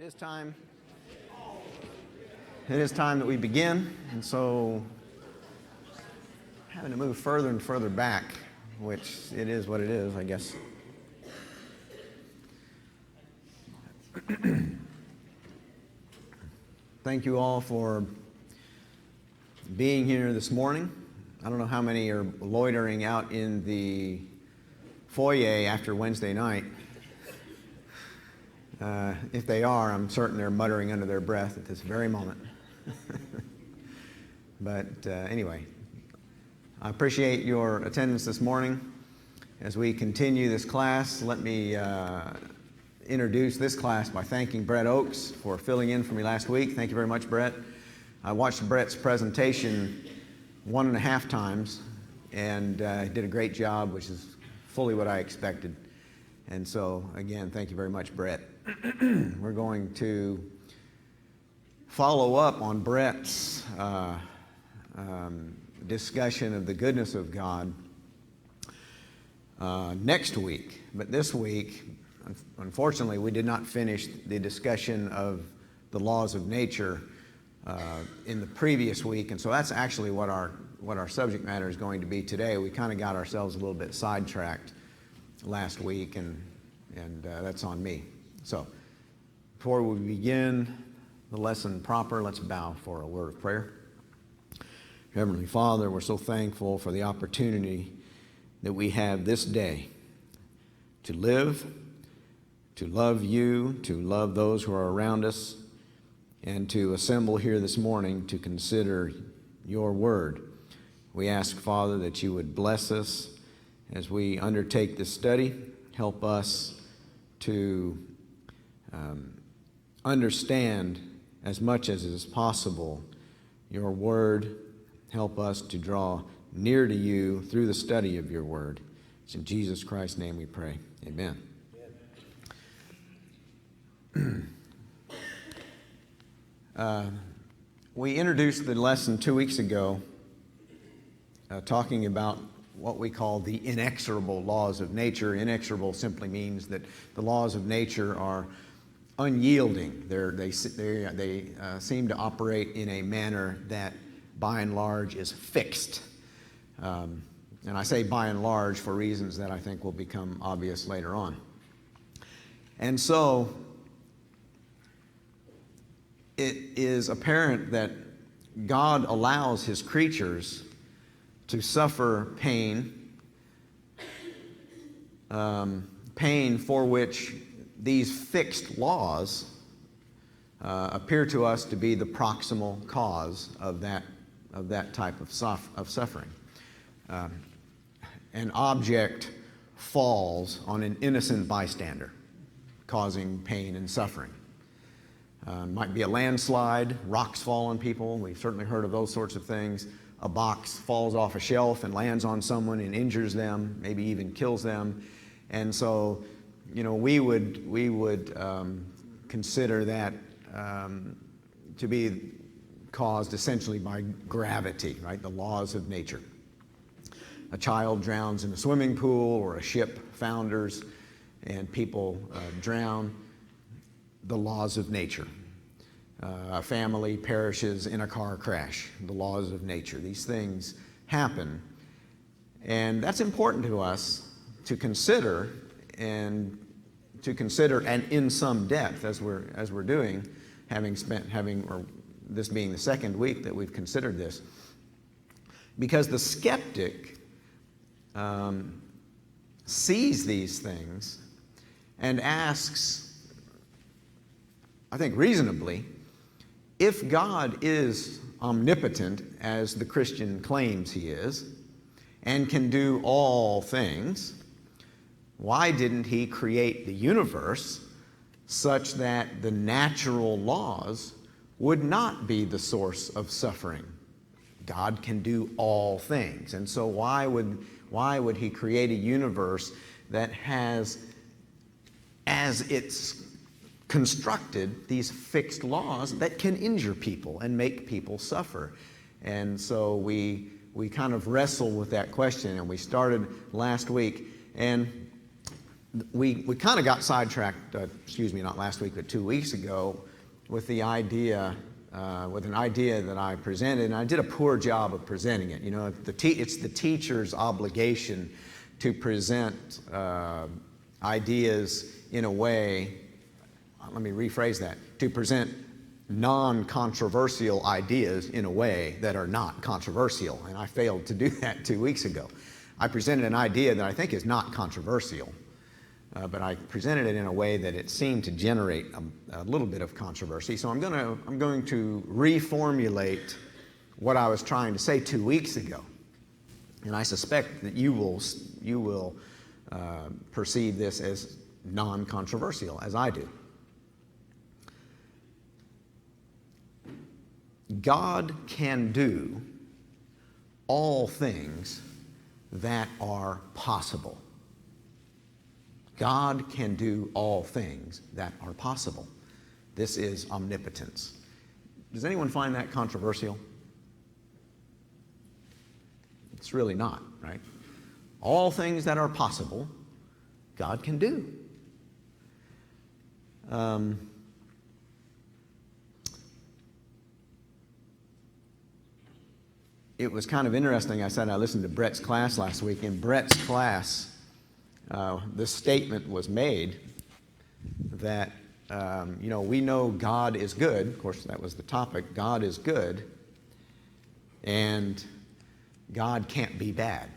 It is time. It is time that we begin, and so having to move further and further back, which it is what it is, I guess. Thank you all for being here this morning. I don't know how many are loitering out in the foyer after Wednesday night. If they are, I'm certain they're muttering under their breath at this very moment. But anyway, I appreciate your attendance this morning. As we continue this class, let me introduce this class by thanking Brett Oakes for filling in for me last week. Thank you very much, Brett. I watched Brett's presentation 1.5 times, and he did a great job, which is fully what I expected. And so, again, thank you very much, Brett. We're going to follow up on Brett's discussion of the goodness of God next week. But this week, unfortunately, we did not finish the discussion of the laws of nature in the previous week. And so that's actually what our subject matter is going to be today. We kind of got ourselves a little bit sidetracked last week, and that's on me. So before we begin the lesson proper, let's bow for a word of prayer. Heavenly Father, we're so thankful for the opportunity that we have this day to live, to love you, to love those who are around us, and to assemble here this morning to consider your word. We ask, Father, that you would bless us as we undertake this study. Help us to understand as much as is possible your word. Help us to draw near to you through the study of your word. It's in Jesus Christ's name we pray. Amen. We introduced the lesson 2 weeks ago talking about what we call the inexorable laws of nature. Inexorable simply means that the laws of nature are unyielding. They seem to operate in a manner that, by and large, is fixed. And I say by and large for reasons that I think will become obvious later on. And so it is apparent that God allows his creatures to suffer pain, pain for which these fixed laws appear to us to be the proximal cause of that type of suffering. An object falls on an innocent bystander, causing pain and suffering. Might be a landslide, rocks fall on people. We've certainly heard of those sorts of things. A box falls off a shelf and lands on someone and injures them, maybe even kills them. And so, we would consider that to be caused essentially by gravity, right? The laws of nature. A child drowns in a swimming pool, or a ship founders and people drown. The laws of nature. A family perishes in a car crash. The laws of nature. These things happen. And that's important to us to consider, and in some depth as we're doing, this being the second week that we've considered this. Because the skeptic sees these things and asks, I think reasonably, if God is omnipotent, as the Christian claims he is, and can do all things, why didn't he create the universe such that the natural laws would not be the source of suffering? God can do all things. And so why would he create a universe that has, as its constructed, these fixed laws that can injure people and make people suffer? And so we kind of wrestle with that question, and we started last week. And we kind of got sidetracked, not last week, but 2 weeks ago, with an idea that I presented, and I did a poor job of presenting it. You know, it's the teacher's obligation to present ideas in a way, let me rephrase that, to present non-controversial ideas in a way that are not controversial, and I failed to do that 2 weeks ago. I presented an idea that I think is not controversial, but I presented it in a way that it seemed to generate a little bit of controversy. So I'm going to reformulate what I was trying to say 2 weeks ago, and I suspect that you will perceive this as non-controversial, as I do. God can do all things that are possible. God can do all things that are possible. This is omnipotence. Does anyone find that controversial? It's really not, right? All things that are possible, God can do. It was kind of interesting. I said I listened to Brett's class last week. In Brett's class, this statement was made that, we know God is good. Of course, that was the topic. God is good, and God can't be bad.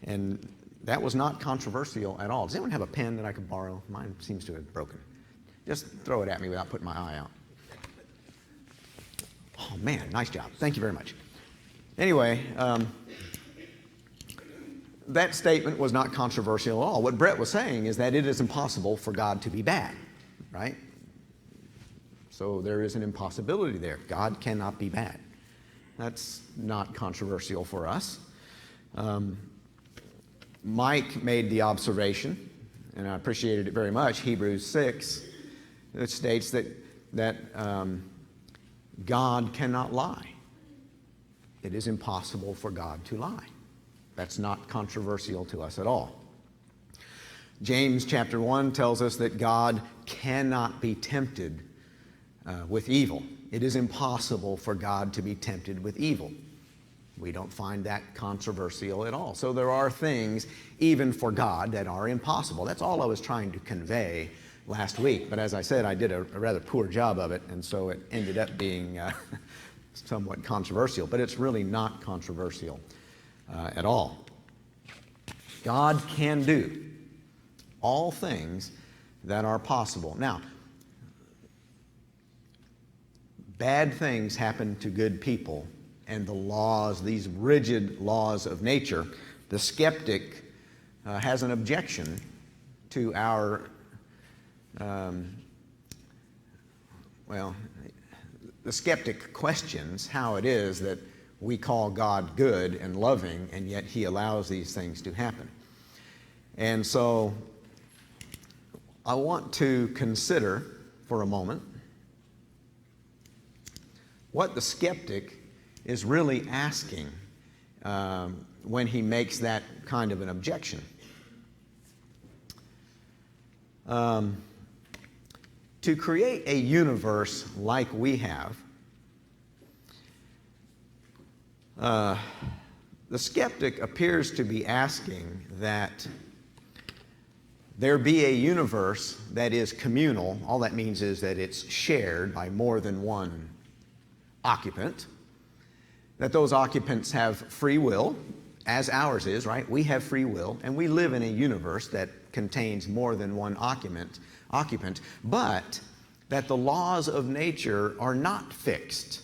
And that was not controversial at all. Does anyone have a pen that I could borrow? Mine seems to have broken. Just throw it at me without putting my eye out. Oh, man, nice job. Thank you very much. Anyway, that statement was not controversial at all. What Brett was saying is that it is impossible for God to be bad, right? So there is an impossibility there. God cannot be bad. That's not controversial for us. Mike made the observation, and I appreciated it very much, Hebrews 6, that states that God cannot lie. It is impossible for God to lie. That's not controversial to us at all. James chapter 1 tells us that God cannot be tempted with evil. It is impossible for God to be tempted with evil. We don't find that controversial at all. So there are things, even for God, that are impossible. That's all I was trying to convey last week. But as I said, I did a rather poor job of it, and so it ended up being somewhat controversial. But it's really not controversial at all. God can do all things that are possible. Now, bad things happen to good people, and the laws, these rigid laws of nature, the skeptic has an objection to our, the skeptic questions how it is that we call God good and loving, and yet He allows these things to happen. And so I want to consider for a moment what the skeptic is really asking when he makes that kind of an objection. To create a universe like we have, the skeptic appears to be asking that there be a universe that is communal. All that means is that it's shared by more than one occupant, that those occupants have free will, as ours is, right? We have free will, and we live in a universe that contains more than one occupant, but that the laws of nature are not fixed.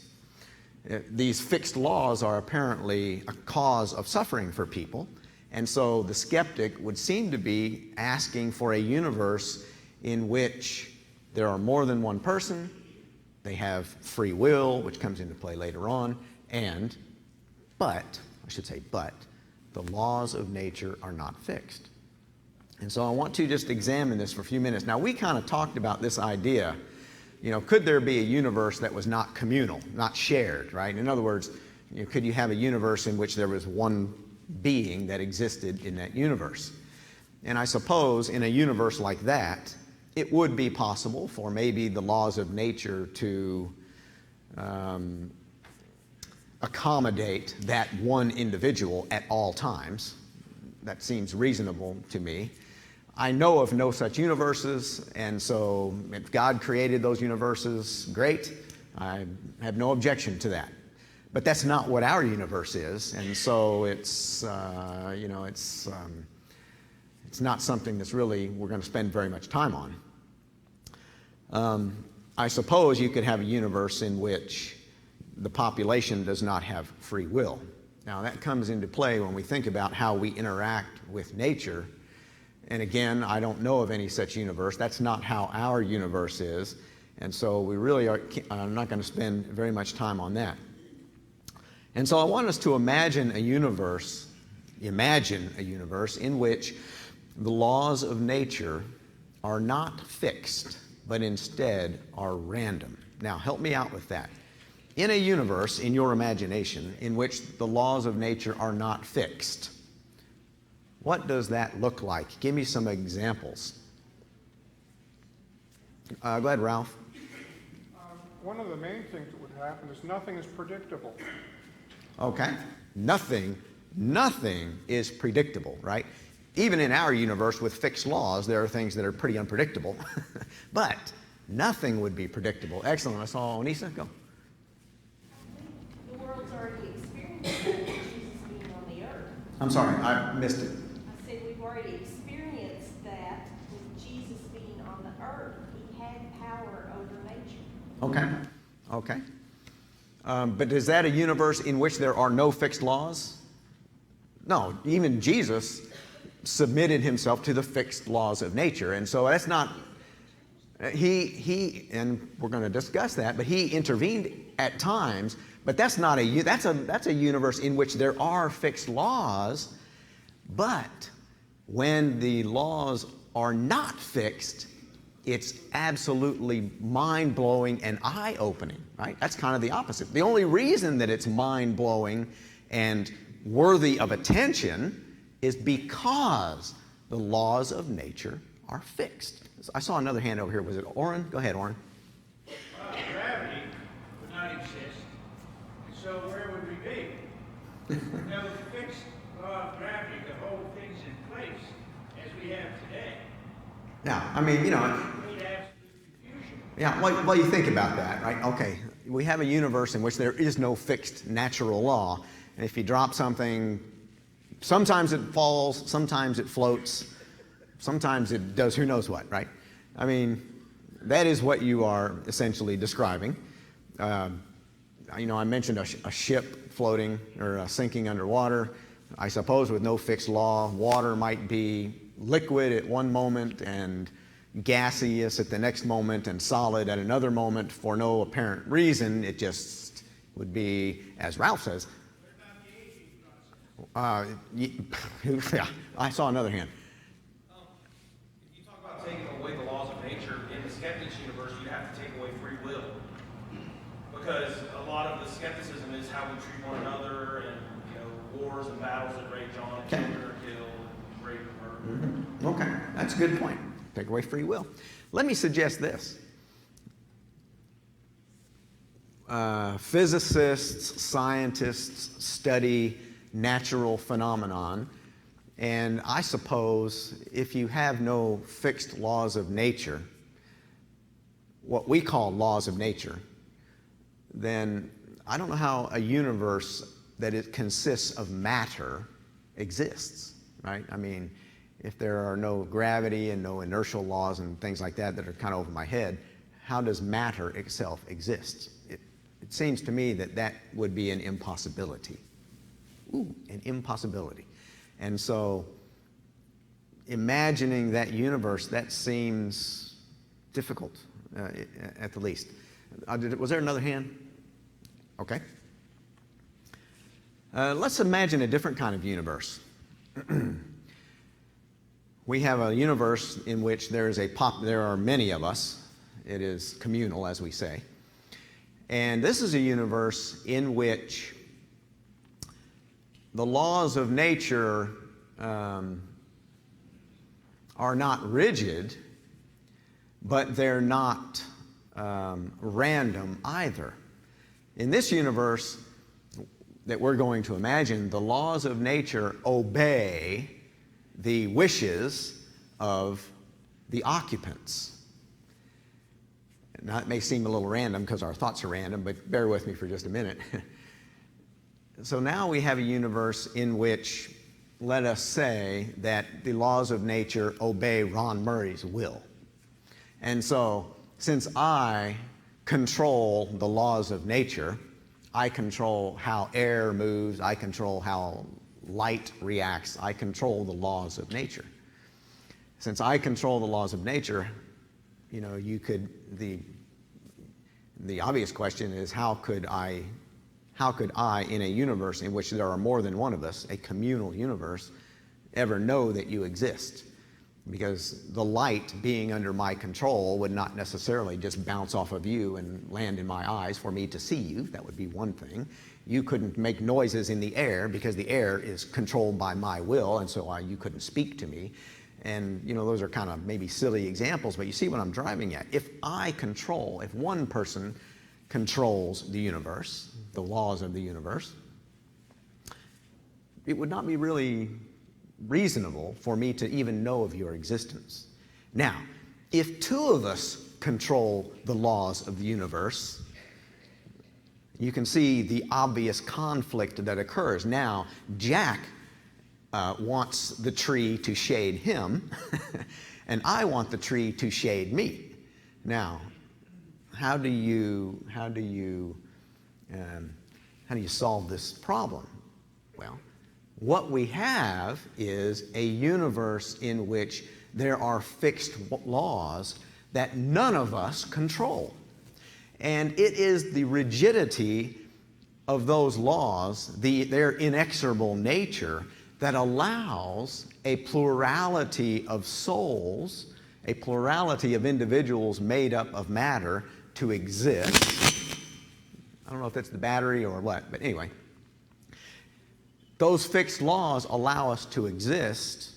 These fixed laws are apparently a cause of suffering for people, and so the skeptic would seem to be asking for a universe in which there are more than one person, they have free will, which comes into play later on, but the laws of nature are not fixed. And so I want to just examine this for a few minutes. Now, we kind of talked about this idea, could there be a universe that was not communal, not shared, right? In other words, could you have a universe in which there was one being that existed in that universe? And I suppose in a universe like that, it would be possible for maybe the laws of nature to accommodate that one individual at all times. That seems reasonable to me. I know of no such universes, and so if God created those universes, great. I have no objection to that. But that's not what our universe is, and so it's not something that's really we're going to spend very much time on. I suppose you could have a universe in which the population does not have free will. Now that comes into play when we think about how we interact with nature. And again, I don't know of any such universe. That's not how our universe is. And so we really are not going to spend very much time on that. And so I want us to imagine a universe in which the laws of nature are not fixed, but instead are random. Now, help me out with that. In a universe, in your imagination, in which the laws of nature are not fixed, what does that look like? Give me some examples. Go ahead, Ralph. One of the main things that would happen is nothing is predictable. Okay. Nothing is predictable, right? Even in our universe with fixed laws, there are things that are pretty unpredictable. But nothing would be predictable. Excellent. I saw Onisa go. The world's already experienced that with Jesus being on the earth. I'm sorry, I missed it. I said we've already experienced that with Jesus being on the earth. He had power over nature. Okay. But is that a universe in which there are no fixed laws? No, even Jesus submitted himself to the fixed laws of nature. And so that's not, he and we're going to discuss that, but he intervened at times, but that's not that's a universe in which there are fixed laws, but when the laws are not fixed, it's absolutely mind-blowing and eye-opening, right? That's kind of the opposite. The only reason that it's mind-blowing and worthy of attention is because the laws of nature are fixed. I saw another hand over here. Was it Orrin? Go ahead, Orrin. Gravity would not exist. So where would we be? Now, the fixed law of gravity to hold things in place as we have today. Yeah, I mean, We'd have confusion. yeah, well, you think about that, right? Okay, we have a universe in which there is no fixed natural law. And if you drop something, sometimes it falls, sometimes it floats, sometimes it does who knows what, right? I mean, that is what you are essentially describing. I mentioned a ship floating or sinking underwater. I suppose with no fixed law, water might be liquid at one moment and gaseous at the next moment and solid at another moment for no apparent reason. It just would be, as Ralph says, yeah, I saw another hand. If you talk about taking away the laws of nature, in the skeptics universe, you have to take away free will. Because a lot of the skepticism is how we treat one another and, wars and battles that rage on, children are killed, rape and murder. Mm-hmm. Okay, that's a good point. Take away free will. Let me suggest this. Physicists, scientists study natural phenomenon, and I suppose if you have no fixed laws of nature, what we call laws of nature, then I don't know how a universe that it consists of matter exists, right? I mean, if there are no gravity and no inertial laws and things like that are kind of over my head, how does matter itself exist? It seems to me that that would be an impossibility. An impossibility. And so imagining that universe, that seems difficult, at the least. Was there another hand? Okay. Let's imagine a different kind of universe. We have a universe in which there are many of us. It is communal, as we say. And this is a universe in which the laws of nature are not rigid, but they're not random either. In this universe that we're going to imagine, the laws of nature obey the wishes of the occupants. Now, it may seem a little random because our thoughts are random, but bear with me for just a minute. So now we have a universe in which, let us say, that the laws of nature obey Ron Murray's will. And so, since I control the laws of nature, I control how air moves, I control how light reacts, I control the laws of nature. Since I control the laws of nature, you know, the obvious question is, how could I, in a universe in which there are more than one of us, a communal universe, ever know that you exist? Because the light being under my control would not necessarily just bounce off of you and land in my eyes for me to see you. That would be one thing. You couldn't make noises in the air because the air is controlled by my will, and so you couldn't speak to me. And, you know, those are kind of maybe silly examples, but you see what I'm driving at. If one person controls the universe, the laws of the universe, it would not be really reasonable for me to even know of your existence. Now, if two of us control the laws of the universe, you can see the obvious conflict that occurs. Now, Jack wants the tree to shade him, and I want the tree to shade me. Now, how do you solve this problem? Well, what we have is a universe in which there are fixed laws that none of us control. And it is the rigidity of those laws, their inexorable nature, that allows a plurality of souls, a plurality of individuals made up of matter to exist. I don't know if that's the battery or what, but anyway. Those fixed laws allow us to exist.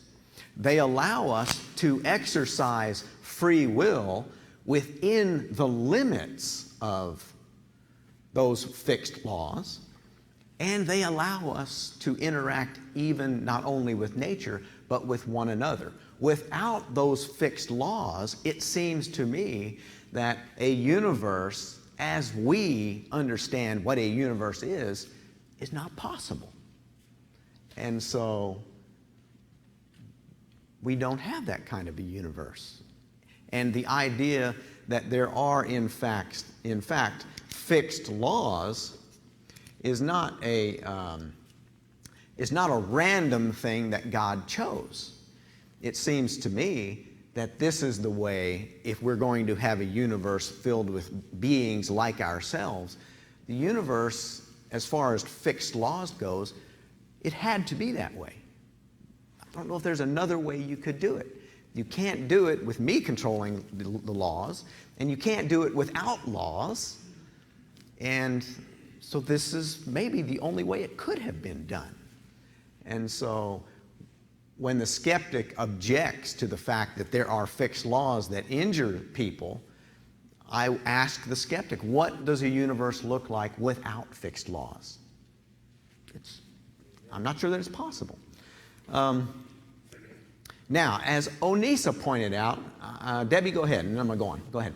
They allow us to exercise free will within the limits of those fixed laws. And they allow us to interact even not only with nature, but with one another. Without those fixed laws, it seems to me that a universe, as we understand what a universe is not possible. And so we don't have that kind of a universe. And the idea that there are in fact fixed laws is not a random thing that God chose. It seems to me that this is the way, if we're going to have a universe filled with beings like ourselves, the universe, as far as fixed laws goes, it had to be that way. I don't know if there's another way you could do it. You can't do it with me controlling the laws, and you can't do it without laws. And so this is maybe the only way it could have been done. And so when the skeptic objects to the fact that there are fixed laws that injure people, I ask the skeptic, what does a universe look like without fixed laws? I'm not sure that it's possible. Now, as Onisa pointed out, Debbie, go ahead, and I'm going to go on. Go ahead.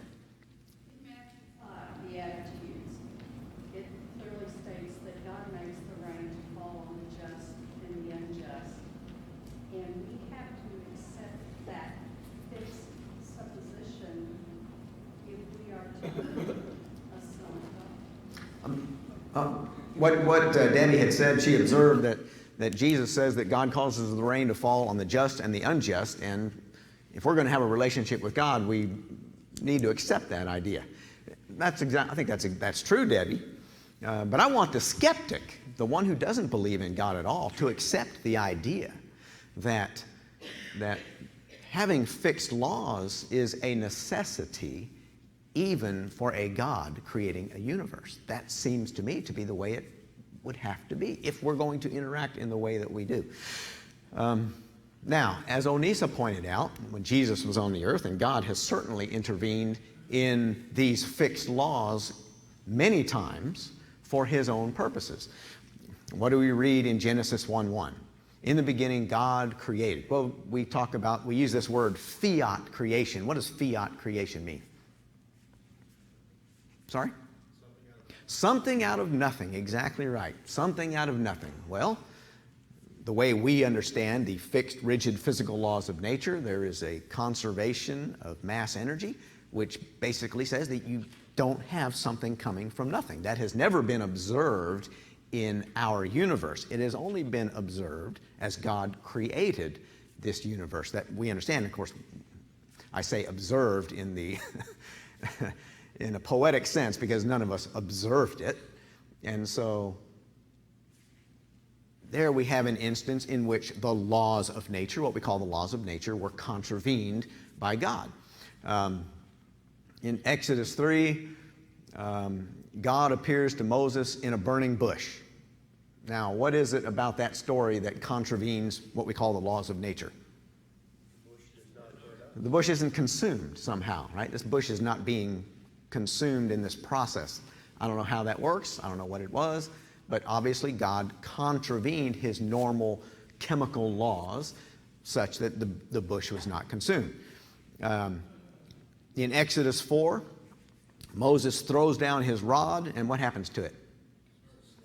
In Matthew 5, the Beatitudes, it clearly states that God makes the rain to fall on the just and the unjust. And we have to accept that fixed supposition if we are to be a son of God. What Debbie had said, she observed that Jesus says that God causes the rain to fall on the just and the unjust, and if we're going to have a relationship with God, we need to accept that idea. I think that's true, Debbie. But I want the skeptic, the one who doesn't believe in God at all, to accept the idea that having fixed laws is a necessity even for a God creating a universe. That seems to me to be the way it would have to be if we're going to interact in the way that we do. Now, as Onisa pointed out, when Jesus was on the earth, and God has certainly intervened in these fixed laws many times for his own purposes. What do we read in Genesis 1:1? In the beginning, God created. Well, we use this word fiat creation. What does fiat creation mean? Sorry? Something out of nothing. Exactly right. Something out of nothing. Well, the way we understand the fixed, rigid physical laws of nature, there is a conservation of mass energy, which basically says that you don't have something coming from nothing. That has never been observed in our universe. It has only been observed as God created this universe that we understand. Of course, I say observed in the in a poetic sense because none of us observed it. And so there we have an instance in which the laws of nature, what we call the laws of nature, were contravened by God. In Exodus 3, God appears to Moses in a burning bush. Now, what is it about that story that contravenes what we call the laws of nature? The bush isn't consumed somehow, right? This bush is not being consumed in this process. I don't know how that works. I don't know what it was. But obviously, God contravened his normal chemical laws such that the bush was not consumed. In Exodus 4, Moses throws down his rod, and what happens to it?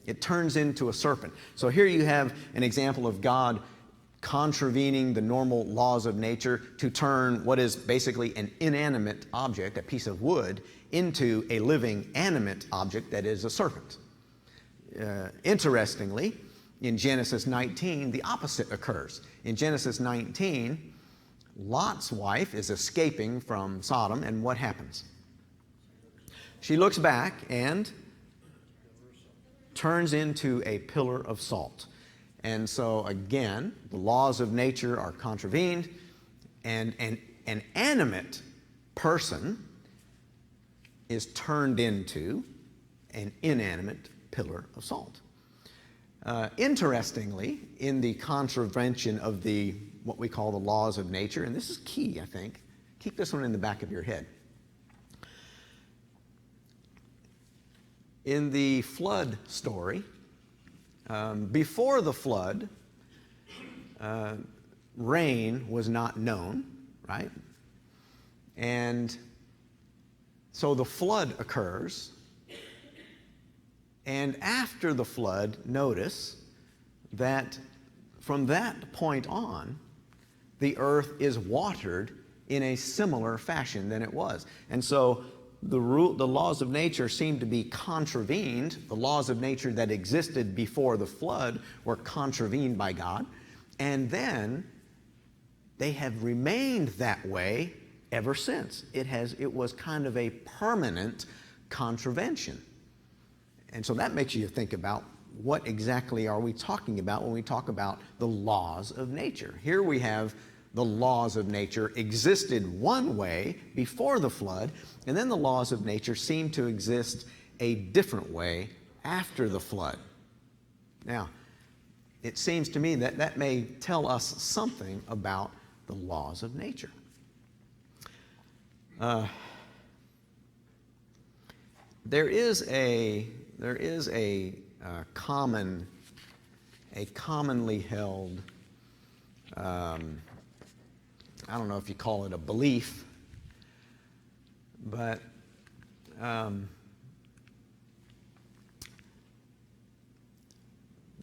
It turns into a serpent. So here you have an example of God contravening the normal laws of nature to turn what is basically an inanimate object, a piece of wood, into a living, animate object that is a serpent. Interestingly, in Genesis 19, the opposite occurs. In Genesis 19, Lot's wife is escaping from Sodom, and what happens? She looks back and turns into a pillar of salt. And so again, the laws of nature are contravened, and an animate person is turned into an inanimate pillar of salt. Interestingly, in the contravention of what we call the laws of nature, and this is key, I think, keep this one in the back of your head. In the flood story, before the flood, rain was not known, right? And so the flood occurs. And after the flood, notice that from that point on, the earth is watered in a similar fashion than it was. And so the laws of nature seem to be contravened. The laws of nature that existed before the flood were contravened by God. And then they have remained that way ever since. It was kind of a permanent contravention. And so that makes you think about what exactly are we talking about when we talk about the laws of nature. Here we have the laws of nature existed one way before the flood, and then the laws of nature seem to exist a different way after the flood. Now, it seems to me that that may tell us something about the laws of nature. There is a commonly held, I don't know if you call it a belief, but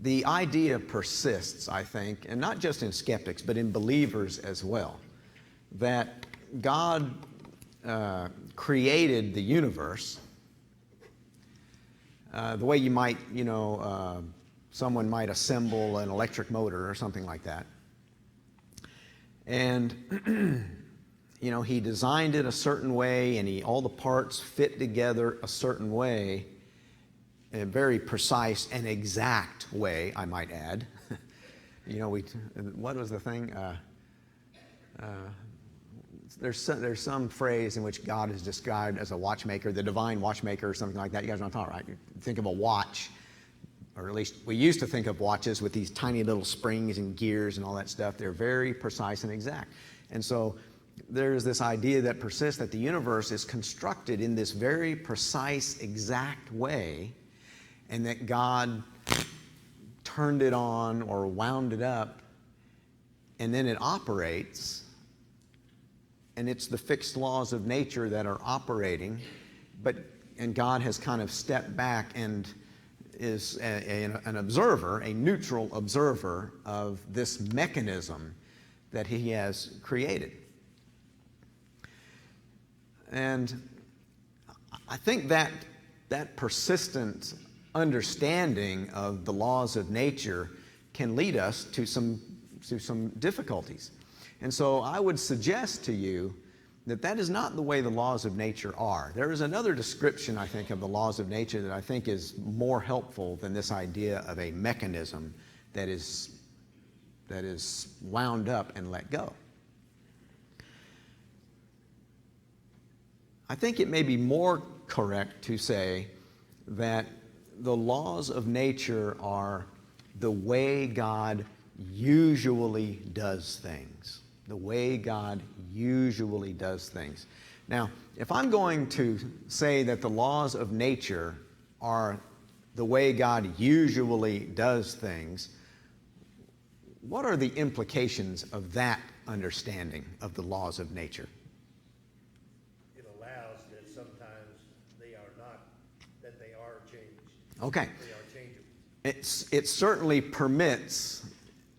the idea persists, I think, and not just in skeptics, but in believers as well, that God created the universe the way you might, someone might assemble an electric motor or something like that. And, he designed it a certain way, and all the parts fit together a certain way, in a very precise and exact way, I might add. What was the thing? There's some phrase in which God is described as a watchmaker, the divine watchmaker or something like that. You guys know what I'm talking about, right? You think of a watch or at least we used to think of watches with these tiny little springs and gears and all that stuff. They're very precise and exact. And so there's this idea that persists that the universe is constructed in this very precise, exact way, and that God turned it on or wound it up, and then it operates, and it's the fixed laws of nature that are operating, and God has kind of stepped back and is an observer, a neutral observer of this mechanism that he has created. And I think that persistent understanding of the laws of nature can lead us to some difficulties. And so I would suggest to you that is not the way the laws of nature are. There is another description, I think, of the laws of nature that I think is more helpful than this idea of a mechanism that is wound up and let go. I think it may be more correct to say that the laws of nature are the way God usually does things. The way God usually does things. Now, if I'm going to say that the laws of nature are the way God usually does things, what are the implications of that understanding of the laws of nature? It allows that sometimes they are not, that they are changed. Okay. They are changeable. It certainly permits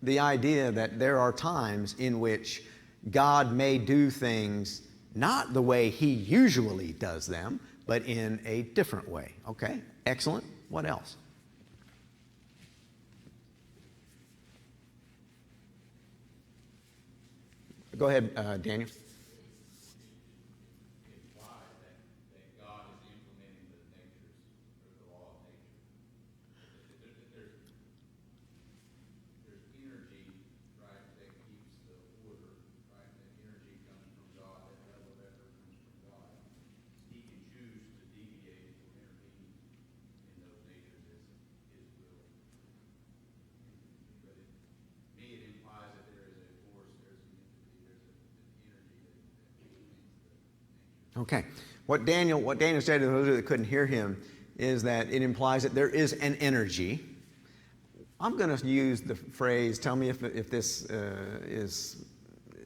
the idea that there are times in which God may do things not the way he usually does them, but in a different way. Okay, excellent. What else? Go ahead, Daniel. Okay. What Daniel said to those that couldn't hear him is that it implies that there is an energy. I'm going to use the phrase, tell me if this is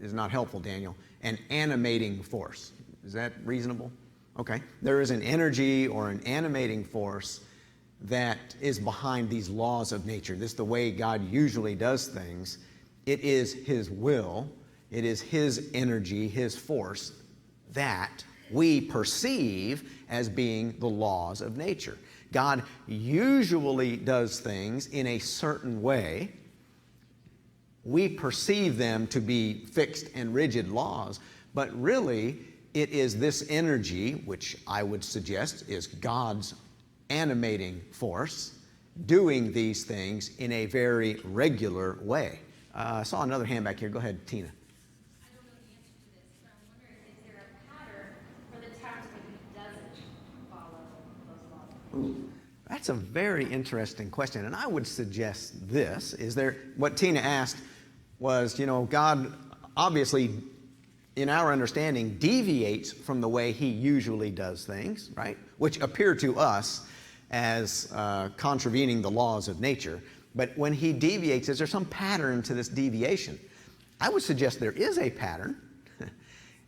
not helpful, Daniel, an animating force. Is that reasonable? Okay. There is an energy or an animating force that is behind these laws of nature. This is the way God usually does things. It is his will. It is his energy, his force that we perceive as being the laws of nature. God usually does things in a certain way. We perceive them to be fixed and rigid laws, but really it is this energy, which I would suggest is God's animating force, doing these things in a very regular way. I saw another hand back here. Go ahead, Tina. Ooh, that's a very interesting question, and I would suggest this, what Tina asked was, God obviously, in our understanding, deviates from the way he usually does things, right? Which appear to us as contravening the laws of nature. But when he deviates, is there some pattern to this deviation? I would suggest there is a pattern.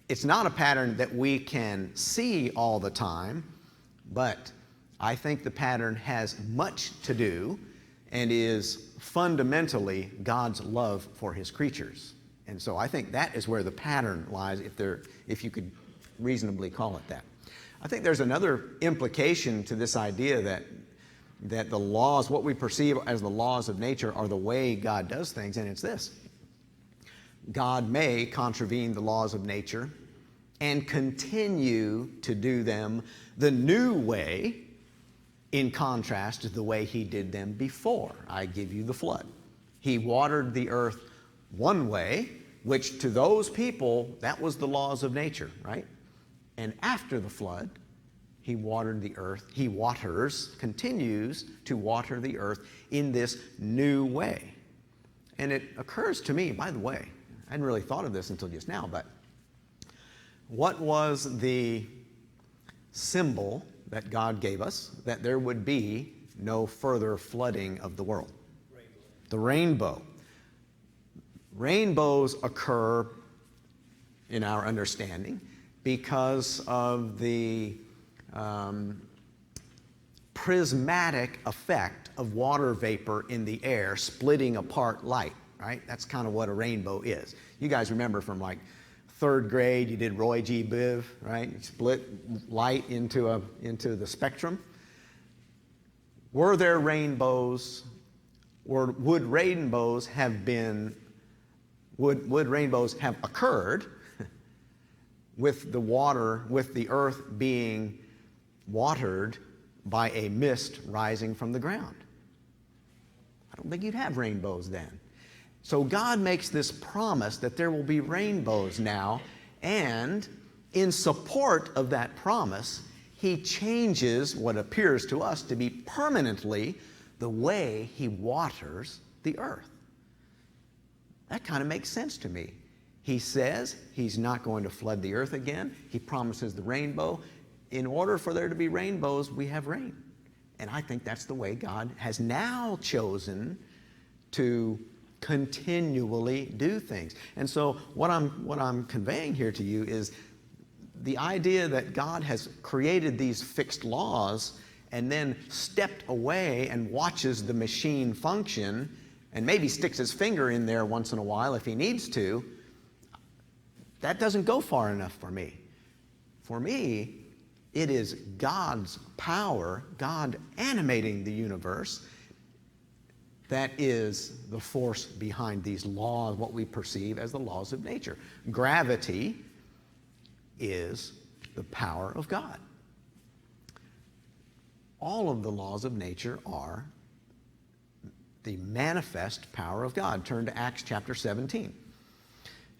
It's not a pattern that we can see all the time, but I think the pattern has much to do and is fundamentally God's love for his creatures. And so I think that is where the pattern lies, if you could reasonably call it that. I think there's another implication to this idea that the laws, what we perceive as the laws of nature, are the way God does things, and it's this. God may contravene the laws of nature and continue to do them the new way, in contrast to the way he did them before. I give you the flood. He watered the earth one way, which to those people, that was the laws of nature, right? And after the flood, He watered the earth. He continues to water the earth in this new way. And it occurs to me, by the way, I hadn't really thought of this until just now, but what was the symbol that God gave us that there would be no further flooding of the world? The rainbow. Rainbows occur, in our understanding, because of the prismatic effect of water vapor in the air splitting apart light, right? That's kind of what a rainbow is. You guys remember from like third grade, you did Roy G. Biv, right? You split light into the spectrum. Were there rainbows, or would rainbows have occurred with the earth being watered by a mist rising from the ground? I don't think you'd have rainbows then. So God makes this promise that there will be rainbows now, and in support of that promise, He changes what appears to us to be permanently the way He waters the earth. That kind of makes sense to me. He says He's not going to flood the earth again. He promises the rainbow. In order for there to be rainbows, we have rain. And I think that's the way God has now chosen to continually do things. And so what I'm conveying here to you is the idea that God has created these fixed laws and then stepped away and watches the machine function and maybe sticks His finger in there once in a while if He needs to, that doesn't go far enough for me. For me, it is God's power, God animating the universe, that is the force behind these laws, what we perceive as the laws of nature. Gravity is the power of God. All of the laws of nature are the manifest power of God. Turn to Acts chapter 17.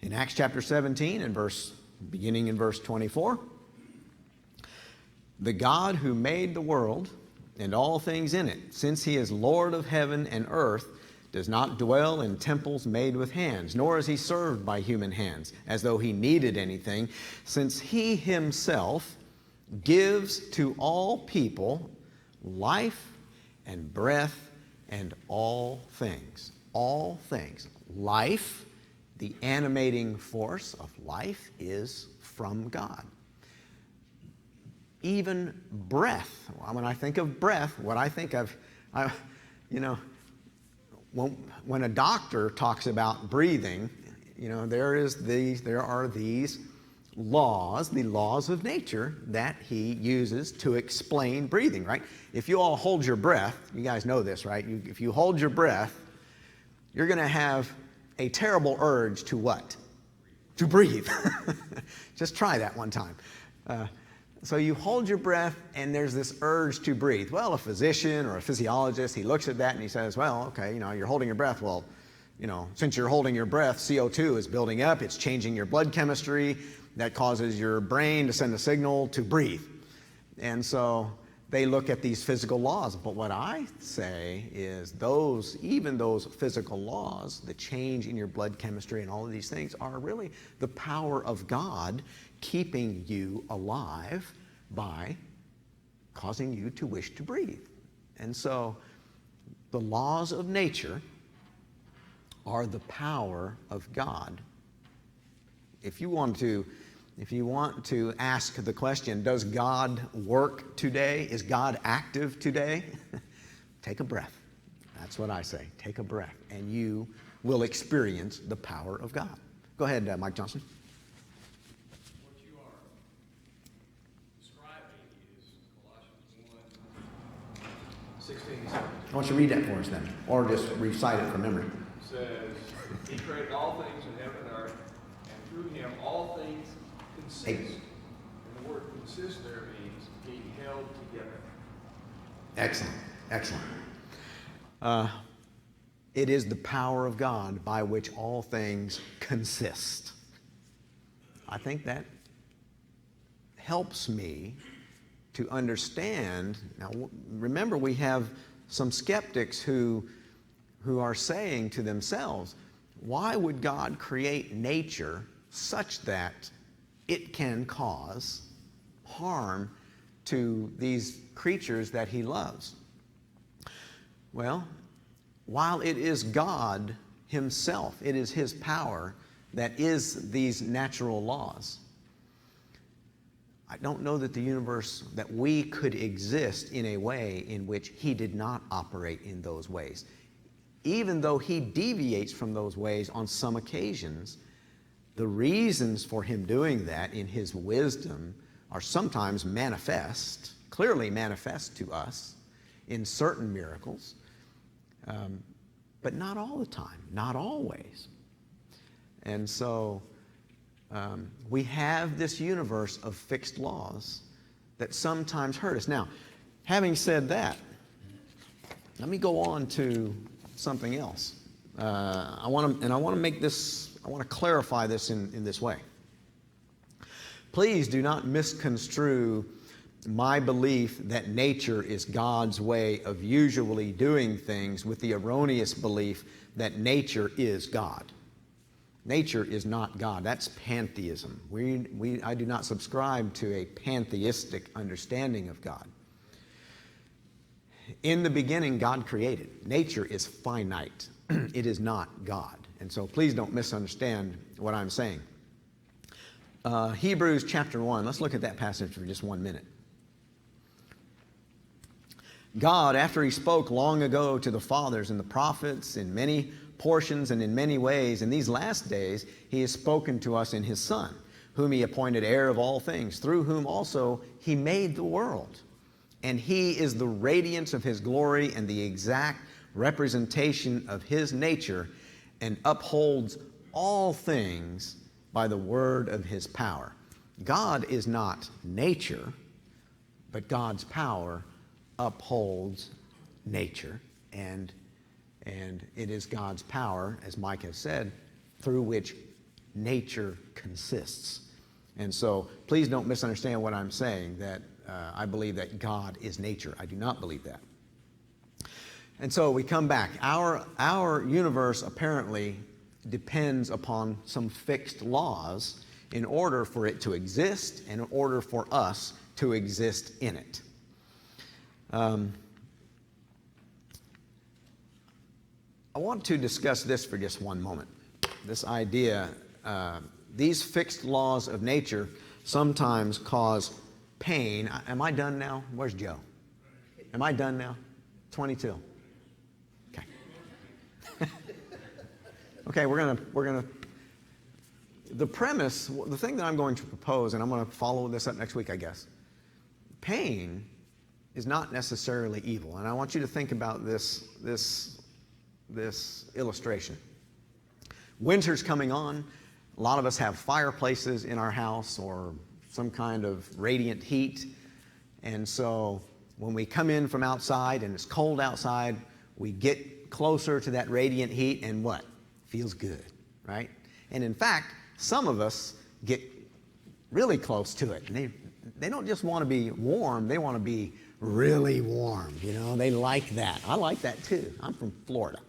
In Acts chapter 17, beginning in verse 24, the God who made the world and all things in it, since He is Lord of heaven and earth, does not dwell in temples made with hands, nor is He served by human hands, as though He needed anything, since He Himself gives to all people life and breath and all things. All things. Life, the animating force of life, is from God. Even breath. When I think of breath, what I think of, when a doctor talks about breathing, there are these laws, the laws of nature that he uses to explain breathing, right? If you all hold your breath, you guys know this, right? If you hold your breath, you're going to have a terrible urge to what? To breathe. Just try that one time. So you hold your breath and there's this urge to breathe. Well, a physician or a physiologist, he looks at that and he says, well, okay, you're holding your breath. Well, since you're holding your breath, CO2 is building up. It's changing your blood chemistry. That causes your brain to send a signal to breathe. And so they look at these physical laws. But what I say is even those physical laws, the change in your blood chemistry and all of these things, are really the power of God keeping you alive by causing you to wish to breathe. And so the laws of nature are the power of God. If you want to ask the question, does God work today? Is God active today? Take a breath. That's what I say. Take a breath, and you will experience the power of God. Go ahead, Mike Johnson. What you are describing is Colossians 1:16. I want you to read that for us then, or just recite it from memory. Says, He created all things in heaven and earth, and through Him all things consist. And the word consist there means being held together. Excellent, excellent. It is the power of God by which all things consist. I think that helps me to understand. Now, remember, we have some skeptics who are saying to themselves, why would God create nature such that it can cause harm to these creatures that he loves? Well, while it is God himself, it is his power that is these natural laws, I don't know that the universe, that we could exist in a way in which he did not operate in those ways. Even though he deviates from those ways on some occasions, the reasons for him doing that in his wisdom are sometimes manifest, clearly manifest to us in certain miracles, but not all the time, not always. And so we have this universe of fixed laws that sometimes hurt us. Now, having said that, let me go on to something else. I want to clarify this in this way. Please do not misconstrue my belief that nature is God's way of usually doing things with the erroneous belief that nature is God. Nature is not God. That's pantheism. I do not subscribe to a pantheistic understanding of God. In the beginning, God created. Nature is finite. It is not God. And so please don't misunderstand what I'm saying. Hebrews chapter 1. Let's look at that passage for just 1 minute. God, after he spoke long ago to the fathers and the prophets in many portions and in many ways, in these last days, he has spoken to us in his Son, whom he appointed heir of all things, through whom also he made the world. And he is the radiance of his glory and the exact representation of his nature, and upholds all things by the word of his power. God is not nature, but God's power upholds nature, and it is God's power, as Mike has said, through which nature consists. And so please don't misunderstand what I'm saying, that I believe that God is nature. I do not believe that. And so we come back. Our universe apparently depends upon some fixed laws in order for it to exist and in order for us to exist in it. I want to discuss this for just 1 moment. This idea, these fixed laws of nature sometimes cause pain. Am I done now? Where's Joe? Am I done now? 22. Okay. Okay, we're gonna. The premise, the thing that I'm going to propose, and I'm going to follow this up next week, I guess. Pain is not necessarily evil, and I want you to think about this illustration. Winter's coming on. A lot of us have fireplaces in our house or some kind of radiant heat. And so when we come in from outside and it's cold outside, we get closer to that radiant heat and what? Feels good, right? And in fact, some of us get really close to it. And they don't just want to be warm, they want to be really warm. You know, they like that. I like that too. I'm from Florida.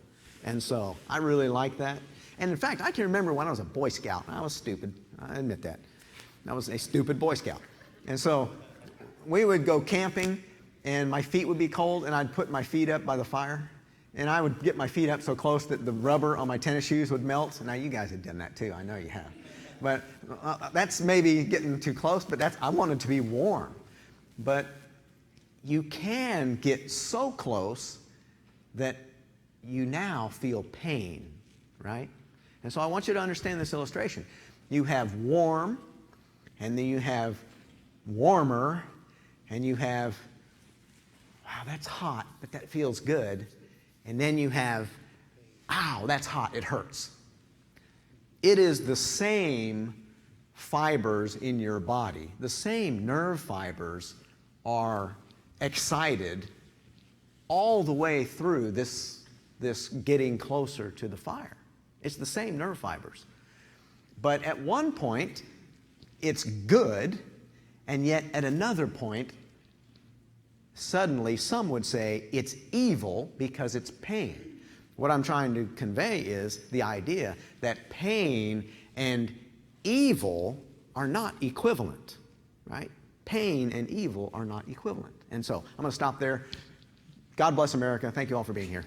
And so I really like that. And in fact, I can remember when I was a Boy Scout. I was stupid. I admit that. I was a stupid Boy Scout. And so we would go camping, and my feet would be cold, and I'd put my feet up by the fire. And I would get my feet up so close that the rubber on my tennis shoes would melt. Now, you guys have done that too. I know you have. But that's maybe getting too close, but I wanted to be warm. But you can get so close that you now feel pain, right? And so I want you to understand this illustration. You have warm, and then you have warmer, and you have, wow, that's hot, but that feels good. And then you have, ow, that's hot, it hurts. It is the same fibers in your body. The same nerve fibers are excited all the way through this getting closer to the fire. It's the same nerve fibers. But at one point, it's good, and yet at another point, suddenly some would say it's evil because it's pain. What I'm trying to convey is the idea that pain and evil are not equivalent, right? Pain and evil are not equivalent. And so I'm going to stop there. God bless America. Thank you all for being here.